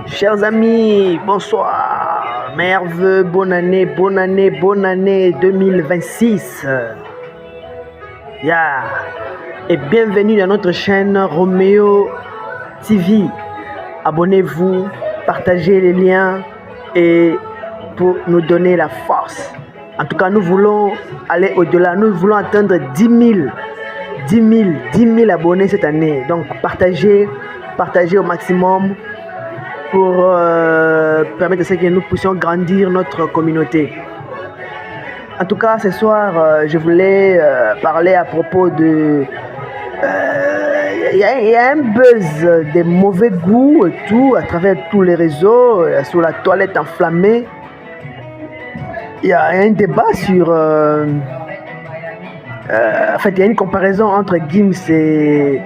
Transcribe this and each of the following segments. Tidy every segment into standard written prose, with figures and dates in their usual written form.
Chers amis, bonsoir. Meilleurs vœux, bonne année 2026. Yeah. Et bienvenue dans notre chaîne Roméo TV. Abonnez-vous, partagez les liens et pour nous donner la force. En tout cas, nous voulons aller au-delà. Nous voulons atteindre 10 000 abonnés cette année. Donc, partagez au maximum pour permettre à ce que nous puissions grandir notre communauté. En tout cas, ce soir, je voulais parler à propos de... Il y a un buzz de mauvais goût et tout à travers tous les réseaux, sur la toilette enflammée. Il y a un débat sur... en fait, il y a une comparaison entre Gims et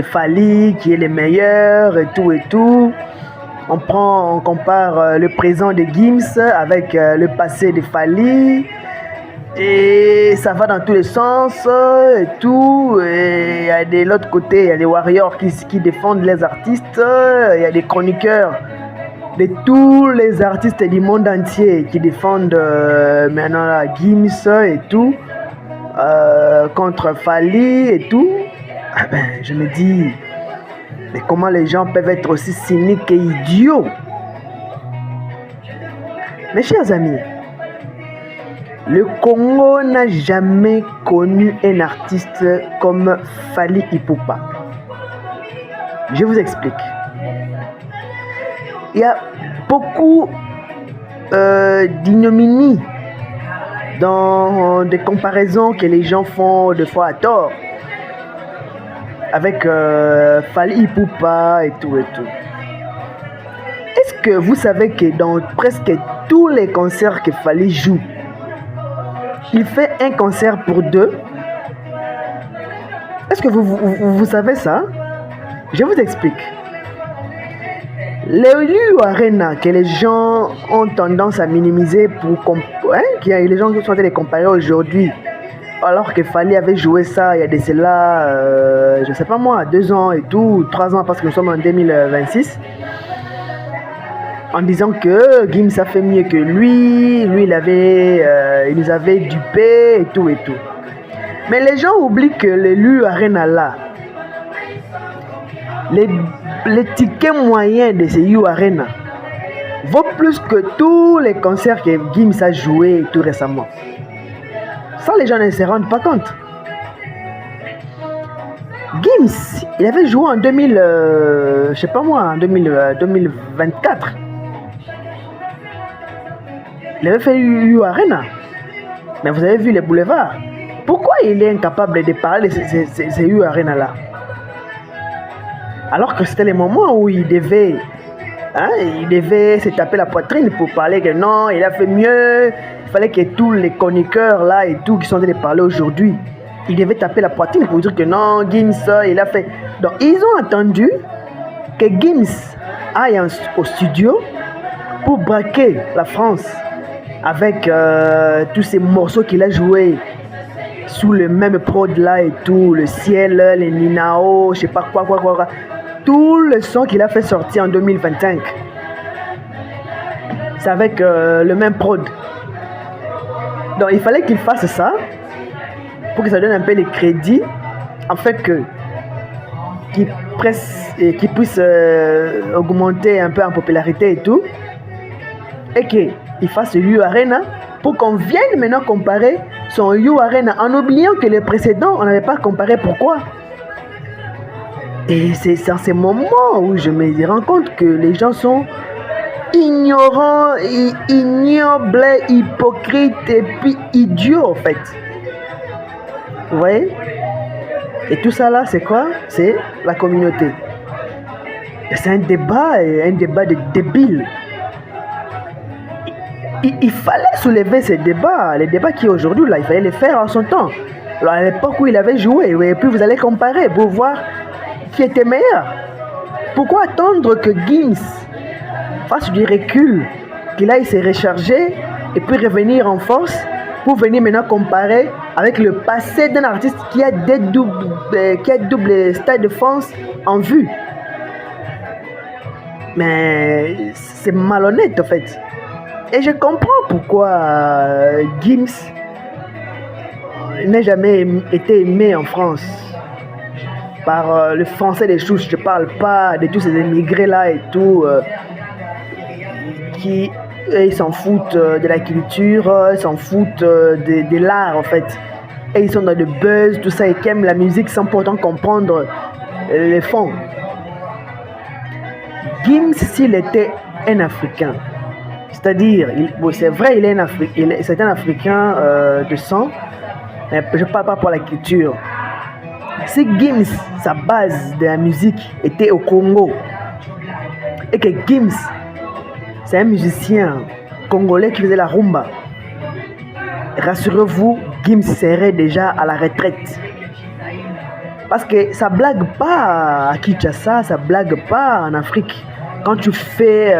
Fally, qui est le meilleur et tout. On compare le présent de Gims avec le passé de Fally. Et ça va dans tous les sens et tout. Et de l'autre côté, il y a des warriors qui défendent les artistes. Il y a des chroniqueurs de tous les artistes du monde entier qui défendent maintenant la Gims et tout. Contre Fally et tout. Ah ben, je me dis, mais comment les gens peuvent être aussi cyniques et idiots? Mes chers amis, le Congo n'a jamais connu un artiste comme Fally Ipupa. Je vous explique. Il y a beaucoup d'ignominie dans des comparaisons que les gens font de fois à tort avec Fally Ipupa et tout. Est-ce que vous savez que dans presque tous les concerts que Fally joue, il fait un concert pour deux? Est-ce que vous savez ça? Je vous explique. Les Liu Arena que les gens ont tendance à minimiser les gens qui sont en train de comparer aujourd'hui, alors que Fally avait joué ça il y a de cela, je sais pas moi, 2 ans et tout, 3 ans parce que nous sommes en 2026, en disant que Gims a fait mieux que lui il nous avait dupé et tout. Mais les gens oublient que les Liu Arena là, les tickets moyens de ces Liu Arena vaut plus que tous les concerts que Gims a joué tout récemment. Ça, les gens ne se rendent pas compte. Gims, il avait joué en 2024. Il avait fait Liu Arena. Mais vous avez vu les boulevards. Pourquoi il est incapable de parler de ces Liu Arena là? Alors que c'était le moment où il devait se taper la poitrine pour parler que non, il a fait mieux. Il fallait que tous les chroniqueurs là et tout qui sont en train de parler aujourd'hui, ils devaient taper la poitrine pour dire que non, Gims, il a fait. Donc ils ont attendu que Gims aille au studio pour braquer la France avec tous ces morceaux qu'il a joués sous le même prod là et tout, le ciel, les Ninao, je sais pas quoi. Tout le son qu'il a fait sortir en 2025, c'est avec le même prod. Donc il fallait qu'il fasse ça pour que ça donne un peu de crédit, en fait qu'il puisse augmenter un peu en popularité et tout, et qu'il fasse Liu Arena pour qu'on vienne maintenant comparer son Liu Arena en oubliant que les précédents on n'avait pas comparé. Pourquoi? Et c'est dans ces moments où je me rends compte que les gens sont ignorants, ignobles, hypocrites et puis idiots en fait. Vous voyez? Et tout ça là, c'est quoi? C'est la communauté. Et c'est un débat de débiles. Il fallait soulever ces débats, les débats qui aujourd'hui là, il fallait les faire en son temps. Alors, à l'époque où il avait joué, et puis vous allez comparer pour voir qui était meilleur. Pourquoi attendre que Gims fasse du recul, qu'il aille se recharger et puis revenir en force pour venir maintenant comparer avec le passé d'un artiste qui a double stade de France en vue? Mais c'est malhonnête en fait. Et je comprends pourquoi Gims n'a jamais été aimé en France par le français des souches. Je parle pas de tous ces émigrés là et tout qui ils s'en foutent de la culture, ils s'en foutent de l'art en fait. Et ils sont dans le buzz, tout ça, et qui aiment la musique sans pourtant comprendre les fonds. Gims, s'il était un Africain, c'est-à-dire, c'est vrai, c'est un Africain de sang, mais je ne parle pas pour la culture. Si Gims, sa base de la musique était au Congo, et que Gims, c'est un musicien congolais qui faisait la rumba, rassurez-vous, Gims serait déjà à la retraite. Parce que ça blague pas à Kinshasa, ça blague pas en Afrique. Quand tu fais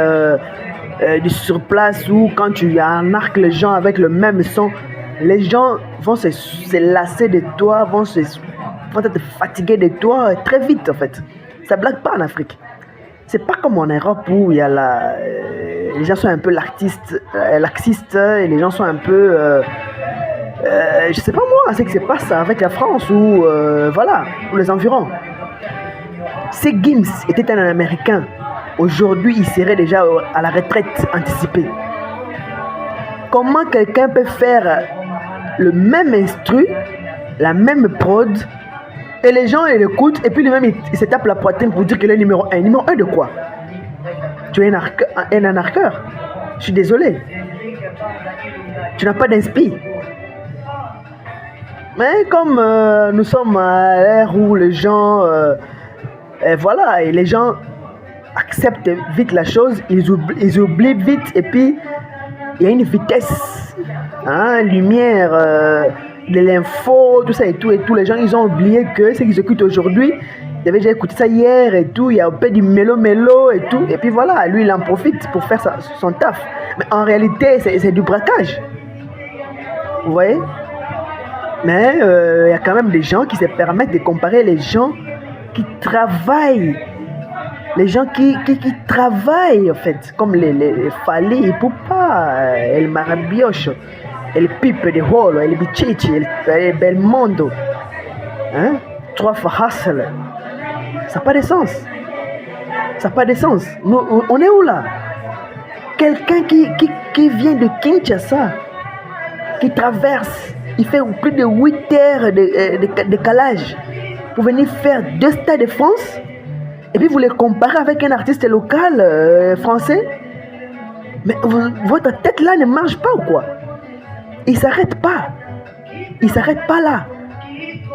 du surplace ou quand tu arnaques les gens avec le même son, les gens vont se lasser de toi, vont être fatigués de toi très vite en fait. Ça blague pas en Afrique. C'est pas comme en Europe où il y a les gens sont un peu laxistes et les gens sont un peu je sais pas moi ce qui se passe avec la France ou voilà, ou les environs. Si Gims était un Américain, aujourd'hui il serait déjà à la retraite anticipée. Comment quelqu'un peut faire le même instru, la même prod, et les gens ils l'écoutent et puis lui-même il se tape la poitrine pour dire qu'il est numéro 1. Numéro 1 de quoi? Tu es un arnaqueur. Je suis désolé. Tu n'as pas d'inspi. Mais comme nous sommes à l'ère où les gens voilà, et les gens acceptent vite la chose, ils oublient vite et puis il y a une vitesse, lumière de l'info, tout ça et tout, les gens ils ont oublié que ce qu'ils écoutent aujourd'hui, ils avaient déjà écouté ça hier et tout, il y a un peu du mélo et tout, et puis voilà, lui il en profite pour faire son taf. Mais en réalité c'est du braquage, vous voyez. Mais il y a quand même des gens qui se permettent de comparer les gens qui travaillent. Les gens qui travaillent en fait, comme les Fali Ipupa, El Marabioche, El Pipe de Holo, El Bichichi, El Belmondo, trois fois Hustle. Ça n'a pas de sens. Ça n'a pas de sens. Nous, on est où là? Quelqu'un qui vient de Kinshasa, qui traverse, il fait plus de 8 heures de décalage pour venir faire 2 stades de France. Et puis vous les comparez avec un artiste local français. Mais votre tête là ne marche pas ou quoi? Il s'arrête pas. Il s'arrête pas là.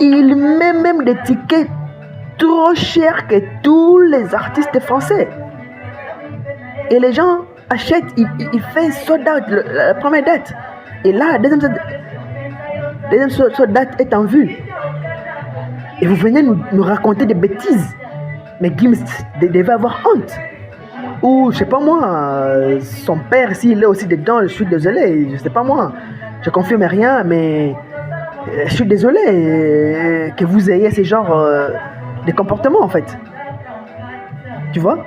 Il met même des tickets trop chers que tous les artistes français. Et les gens achètent, il fait sold out la première date. Et là, la deuxième sold out est en vue. Et vous venez nous raconter des bêtises. Mais Gims devait avoir honte. Ou, je sais pas moi, son père, s'il est aussi dedans, je suis désolé, je sais pas moi. Je confirme rien, mais je suis désolé que vous ayez ce genre de comportement en fait. Tu vois?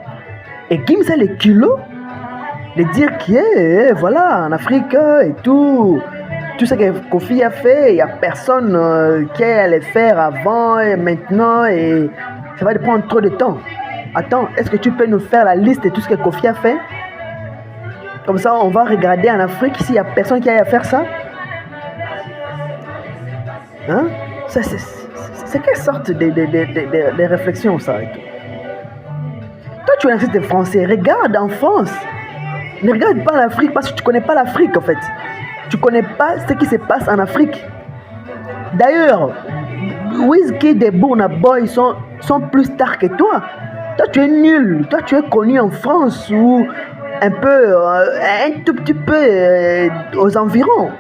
Et Gims a le culot de dire que voilà, en Afrique et tout ce que Kofi a fait, il n'y a personne qui allait le faire avant et maintenant et ça va prendre trop de temps. Attends, est-ce que tu peux nous faire la liste de tout ce que Kofi a fait? Comme ça, on va regarder en Afrique s'il n'y a personne qui aille à faire ça. Hein? C'est quelle sorte de réflexion ça? Toi, tu es un artiste français, regarde en France. Ne regarde pas l'Afrique parce que tu ne connais pas l'Afrique en fait. Tu ne connais pas ce qui se passe en Afrique. D'ailleurs, Wizkid et Burna Boy sont plus stars que toi. Toi, tu es nul. Toi, tu es connu en France ou un tout petit peu aux environs.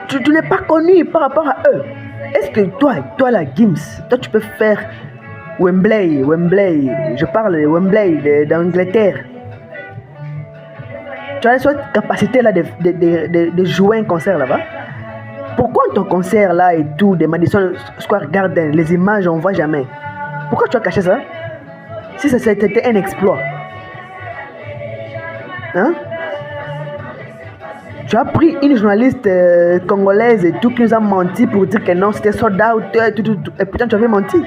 Tu n'es pas connu par rapport à eux. Est-ce que toi la Gims, toi tu peux faire Wembley, je parle de Wembley d'Angleterre. Tu as cette capacité là de jouer un concert là-bas. Pourquoi ton concert là et tout, de Madison Square Garden, les images on voit jamais? Pourquoi tu as caché ça? Si c'était un exploit. Hein? Tu as pris une journaliste congolaise et tout qui nous a menti pour dire que non, c'était sold out, et pourtant tu avais menti.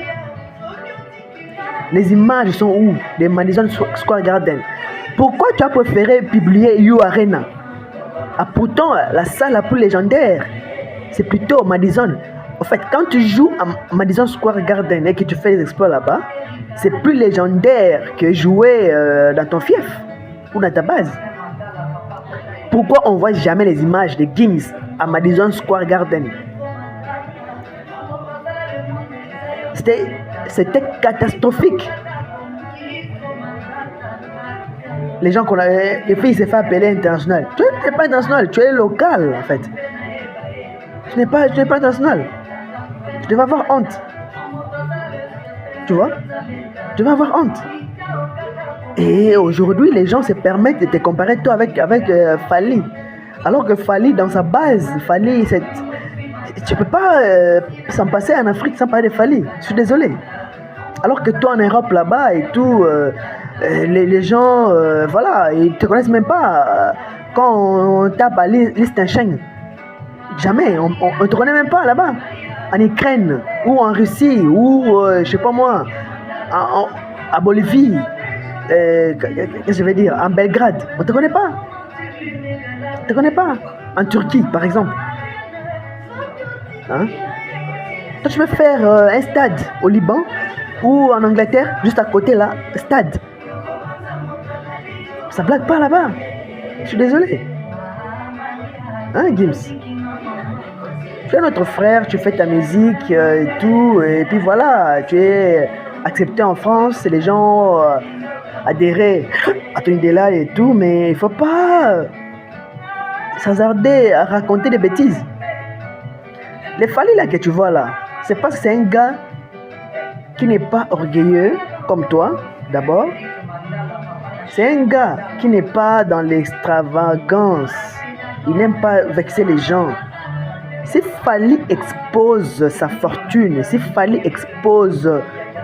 Les images sont où? Les Madison Square Garden. Pourquoi tu as préféré publier You Arena? Ah, pourtant, la salle la plus légendaire, c'est plutôt Madison. En fait, quand tu joues à Madison Square Garden et que tu fais des exploits là-bas, c'est plus légendaire que jouer dans ton fief ou dans ta base. Pourquoi on ne voit jamais les images de Gims à Madison Square Garden? C'était catastrophique. Les gens qu'on avait, et puis il s'est fait appeler international. Tu n'es pas international, tu es local en fait. Tu n'es pas international. Tu devais avoir honte. Tu vois? Tu devais avoir honte. Et aujourd'hui, les gens se permettent de te comparer toi avec Fally. Alors que Fally, dans sa base, Fally, tu peux pas s'en passer en Afrique sans parler de Fally. Je suis désolé. Alors que toi en Europe là-bas et tout, les gens, voilà, ils te connaissent même pas. Quand on tape à Liechtenstein, jamais, on ne te connaît même pas là-bas. En Ukraine, ou en Russie, ou je sais pas moi, à Bolivie, qu'est-ce que je vais dire, en Belgrade, on ne te connaît pas. On ne te connaît pas. En Turquie, par exemple. Hein? Toi, tu peux faire un stade au Liban ou en Angleterre, juste à côté là, stade. Ça blague pas là-bas. Je suis désolé. Hein, Gims? Tu es notre frère, tu fais ta musique et tout, et puis voilà, tu es accepté en France, les gens adhéraient à ton idéal et tout, mais il faut pas s'hasarder à raconter des bêtises. Les Fally là que tu vois là, c'est parce que c'est un gars qui n'est pas orgueilleux comme toi, d'abord. C'est un gars qui n'est pas dans l'extravagance. Il n'aime pas vexer les gens. Si Fally expose sa fortune, si Fally expose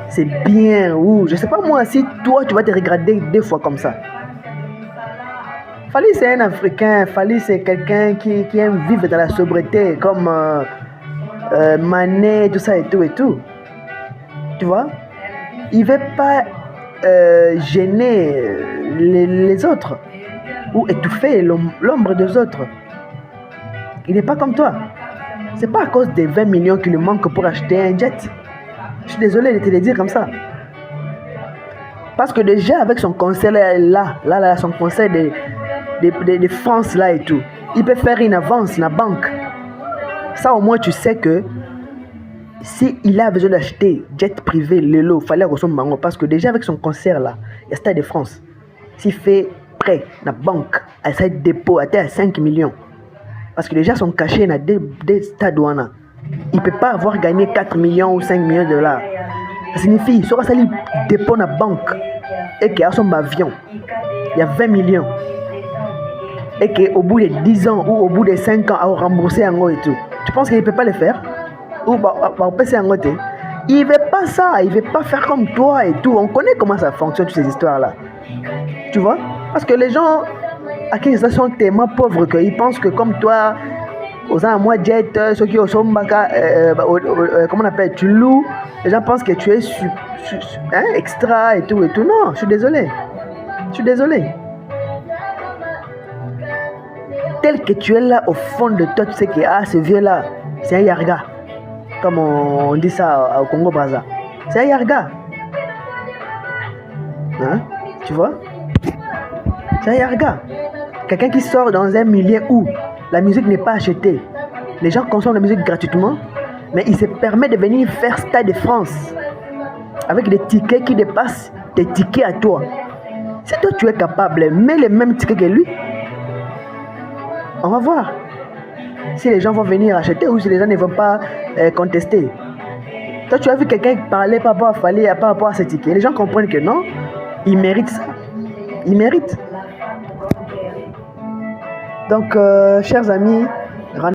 ses biens, ou je sais pas moi, si toi tu vas te regarder deux fois comme ça. Fally c'est un Africain, Fally c'est quelqu'un qui aime vivre dans la sobriété, comme Mané, tout ça et tout et tout. Tu vois? Il ne veut pas gêner les autres ou étouffer l'ombre des autres. Il n'est pas comme toi. C'est pas à cause des 20 millions qui lui manquent pour acheter un jet. Je suis désolé de te le dire comme ça. Parce que déjà avec son concert là, son concert de France là et tout, il peut faire une avance dans la banque. Ça au moins tu sais que s'il a besoin d'acheter jet privé, Lelo, il fallait ressemble mango. Parce que déjà avec son concert là, il y a Stade de France. S'il fait prêt dans la banque, à sa dépôt à 5 millions. Parce que déjà son cachet dans des stades douanes. Il ne peut pas avoir gagné 4 millions ou 5 millions de dollars. Ça signifie qu'il sera sali dépôt dans la banque et qu'il a son avion. Il y a 20 millions. Et qu'au bout de 10 ans ou au bout de 5 ans, à rembourser en haut et tout. Tu penses qu'il ne peut pas le faire? Ou passer en côté? Il ne veut pas ça, il ne veut pas faire comme toi et tout. On connaît comment ça fonctionne, toutes ces histoires-là. Tu vois? Parce que les gens à qui ils sont tellement pauvres qu'ils pensent que comme toi, aux ans moi jet, ceux qui sont comment on appelle, tu loues, les gens pensent que tu es extra et tout et tout. Non, je suis désolé. Je suis désolé. Tel que tu es là au fond de toi, tu sais que ce vieux-là, c'est un yarga. Comme on dit ça au Congo-Brazza. C'est un yarga. Hein? Tu vois? C'est un yarga. Quelqu'un qui sort dans un milieu où la musique n'est pas achetée. Les gens consomment la musique gratuitement, mais il se permet de venir faire Stade de France avec des tickets qui dépassent tes tickets à toi. Si toi tu es capable, mets les mêmes tickets que lui. On va voir si les gens vont venir acheter ou si les gens ne vont pas contester. Toi, tu as vu quelqu'un parler par rapport à Fally, par rapport à ces tickets. Les gens comprennent que non, ils méritent ça. Ils méritent. Donc, chers amis,